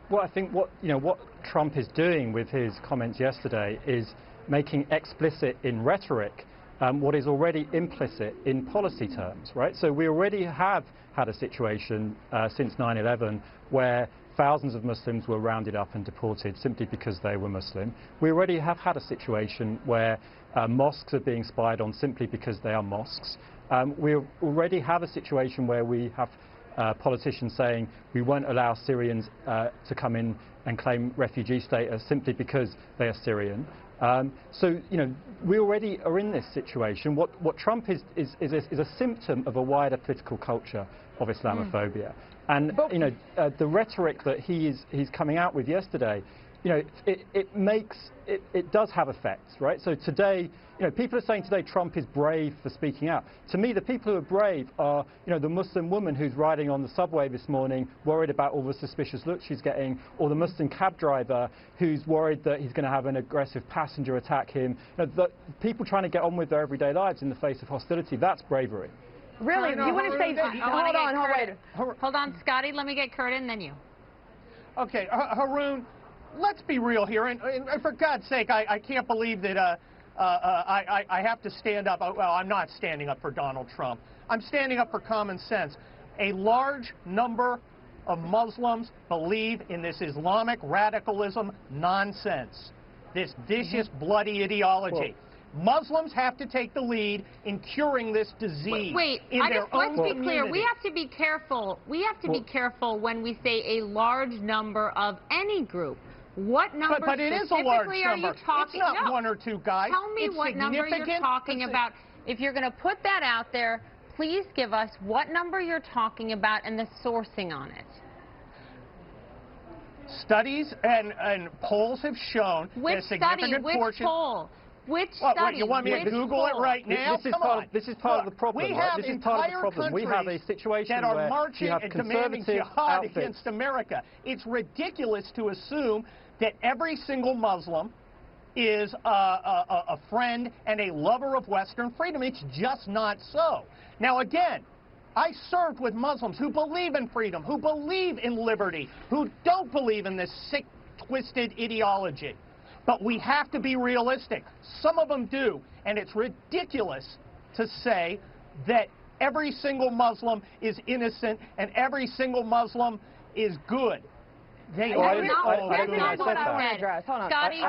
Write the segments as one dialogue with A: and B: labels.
A: Well, I think what Trump is doing with his comments yesterday is making explicit in rhetoric what is already implicit in policy terms, right? So we already have had a situation since 9/11 where thousands of Muslims were rounded up and deported simply because they were Muslim. We already have had a situation where mosques are being spied on simply because they are mosques. We already have a situation where we have politicians saying we won't allow Syrians to come in and claim refugee status simply because they are Syrian. So, we already are in this situation. What Trump is a symptom of a wider political culture of Islamophobia. And, the rhetoric that he's coming out with yesterday, it does have effects, right? So today, people are saying today Trump is brave for speaking out. To me, the people who are brave are, the Muslim woman who's riding on the subway this morning, worried about all the suspicious looks she's getting, or the Muslim cab driver who's worried that he's going to have an aggressive passenger attack him. The people trying to get on with their everyday lives in the face of hostility, that's bravery.
B: Really? You want to say that?
C: Hold on, Scotty, let me get Kurt in, then you.
D: Okay, Haroon, let's be real here, and for God's sake, I can't believe that I have to stand up. Well, I'm not standing up for Donald Trump. I'm standing up for common sense. A large number of Muslims believe in this Islamic radicalism nonsense, this vicious, bloody ideology. Muslims have to take the lead in curing this disease.
C: Let's be clear. We have to be careful. We have to be careful when we say a large number of any group. What number
D: but it is a large
C: specifically
D: number.
C: are you talking
D: It's not one or two guys.
C: Tell me what number you're talking about. If you're going to put that out there, please give us what number you're talking about and the sourcing on it.
D: Studies and polls have shown that a significant portion...
C: Which poll? Which study?
D: What, you want me to Google it right now?
A: This is part of the problem.
D: We have
A: this is part of the problem. We have a situation
D: that are
A: where
D: marching
A: you have
D: and demanding jihad against America. It's ridiculous to assume that every single Muslim is a friend and a lover of Western freedom. It's just not so. Now, again, I served with Muslims who believe in freedom, who believe in liberty, who don't believe in this sick, twisted ideology. But we have to be realistic. Some of them do, and it's ridiculous to say that every single Muslim is innocent and every single Muslim is good. They are
C: not what I said.
B: Hold on.
C: Scotty,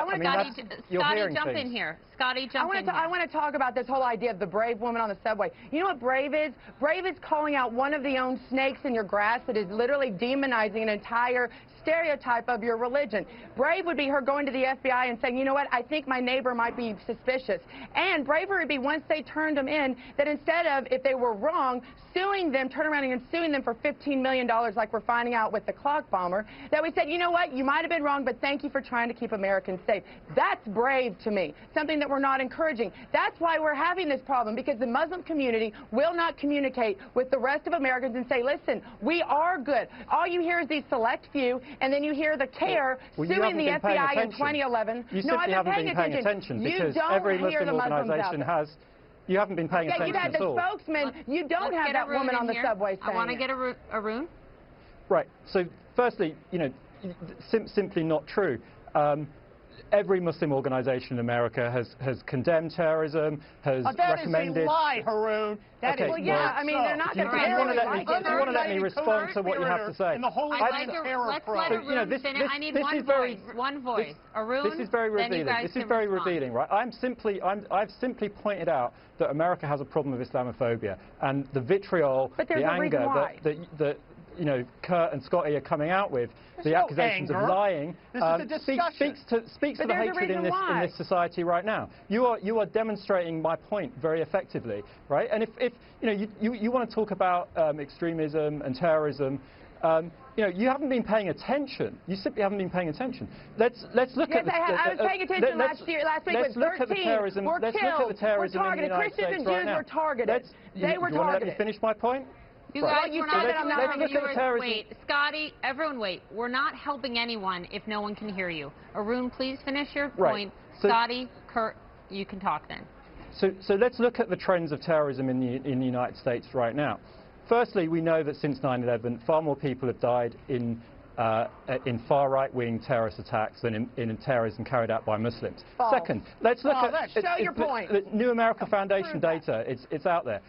C: jump in here. Scotty, jump in here.
B: I want to talk about this whole idea of the brave woman on the subway. You know what brave is? Brave is calling out one of the own snakes in your grass that is literally demonizing an entire stereotype of your religion. Brave would be her going to the FBI and saying, you know what, I think my neighbor might be suspicious. And bravery would be once they turned them in, that instead of, if they were wrong, suing them, turn around and suing them for $15 million like we're finding out with the clock bomber, that we said, you know what, you might have been wrong, but thank you for trying to keep Americans safe. That's brave to me, something that we're not encouraging. That's why we're having this problem, because the Muslim community will not communicate with the rest of Americans and say, listen, we are good. All you hear is these select few, and then you hear the CARE suing the FBI in 2011.
A: You simply haven't been paying attention because every Muslim organization has. You haven't been paying attention
B: at all. Yeah, you had the spokesman. You don't have that woman on the subway saying
C: I want to get Arun.
A: Right. So, firstly, simply not true. Every Muslim organization in America has condemned terrorism, has recommended...
D: That is a lie, Haroon. That is
B: I mean, they're not going to...
A: Do you want to let me respond to what you have to say?
D: Let's
C: let Arun finish. I need one voice. One voice. Arun,
A: this is very revealing. This is very revealing, right? I've simply pointed out that America has a problem with Islamophobia, and the vitriol, the anger that Kurt and Scotty are coming out with, the accusations of lying, speaks to the hatred in this society right now. You are demonstrating my point very effectively, right? And if you want to talk about extremism and terrorism, you haven't been paying attention. You simply haven't been paying attention. Let's look at the...
B: I was paying attention last week when 13 were killed, were targeted. Christians and Jews were targeted. They were targeted.
A: You want to let me finish my point?
C: You guys,
B: you said that I'm not
C: viewers. Wait, Scotty, everyone wait. We're not helping anyone if no one can hear you. Arun, please finish your point. So, Scotty, Kurt, you can talk then.
A: So let's look at the trends of terrorism in the United States right now. Firstly, we know that since 9/11, far more people have died in in far right-wing terrorist attacks than in terrorism carried out by Muslims.
B: False.
A: Second, let's look at
B: show your point.
A: The New America Foundation data. It's out there.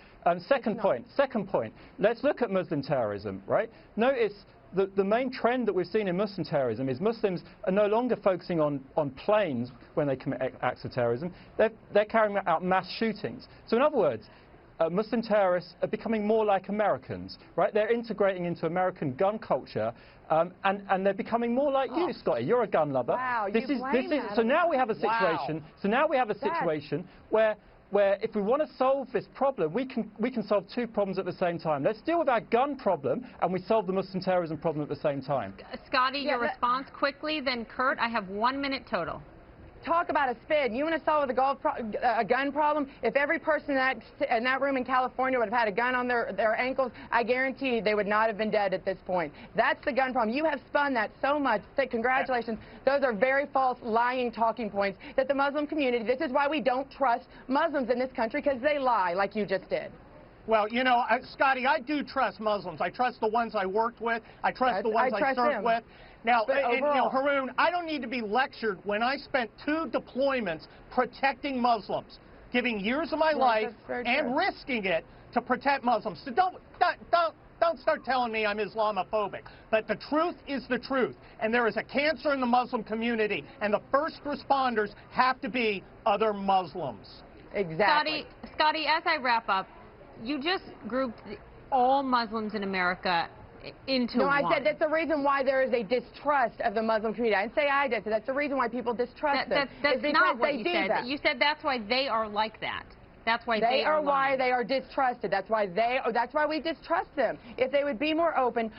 A: Second point. Let's look at Muslim terrorism. Right? Notice the main trend that we've seen in Muslim terrorism is Muslims are no longer focusing on planes when they commit acts of terrorism. They're carrying out mass shootings. So in other words, Muslim terrorists are becoming more like Americans, right? They're integrating into American gun culture, and they're becoming more like you, Scotty. You're a gun lover.
B: Wow,
A: So now we have a situation.
D: Wow.
A: So now we have a situation where if we want to solve this problem, we can solve two problems at the same time. Let's deal with our gun problem, and we solve the Muslim terrorism problem at the same time.
C: Scotty, your response quickly, then Kurt. I have 1 minute total.
B: Talk about a spin. You want to solve a gun problem? If every person in that room in California would have had a gun on their ankles, I guarantee they would not have been dead at this point. That's the gun problem. You have spun that so much. Congratulations. Those are very false, lying talking points that the Muslim community, this is why we don't trust Muslims in this country, because they lie like you just did.
D: Well, you know, Scotty, I do trust Muslims. I trust the ones I worked with. I trust the ones I served with. Now, and, you know, Haroon, I don't need to be lectured when I spent 2 deployments protecting Muslims, giving years of my life and risking it to protect Muslims. So don't start telling me I'm Islamophobic. But the truth is the truth. And there is a cancer in the Muslim community. And the first responders have to be other Muslims.
B: Exactly.
C: Scotty, as I wrap up, you just grouped all Muslims in America into one.
B: No, I said that's the reason why there is a distrust of the Muslim community. I didn't say I did. So that's the reason why people distrust them.
C: That's not what you said. You said that's why they are like that. That's why
B: they are
C: lying.
B: Why they are distrusted. That's why we distrust them. If they would be more open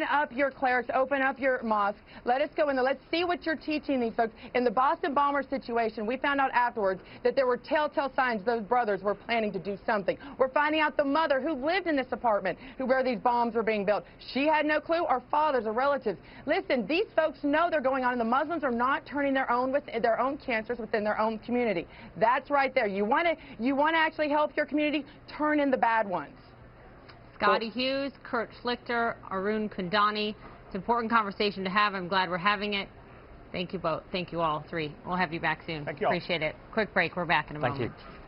B: up your clerics, open up your mosque. Let us go in there. Let's see what you're teaching these folks. In the Boston bomber situation, we found out afterwards that there were telltale signs those brothers were planning to do something. We're finding out the mother who lived in this apartment where these bombs were being built. She had no clue, or fathers or relatives. Listen, these folks know they're going on, and the Muslims are not turning their own cancers within their own community. That's right there. You want to actually help your community, turn in the bad ones.
C: Scotty Hughes, Kurt Schlichter, Haroon Kundani. It's an important conversation to have. I'm glad we're having it. Thank you both. Thank you all three. We'll have you back soon.
D: Thank you all.
C: Appreciate it. Quick break. We're back in a moment.
A: Thank you.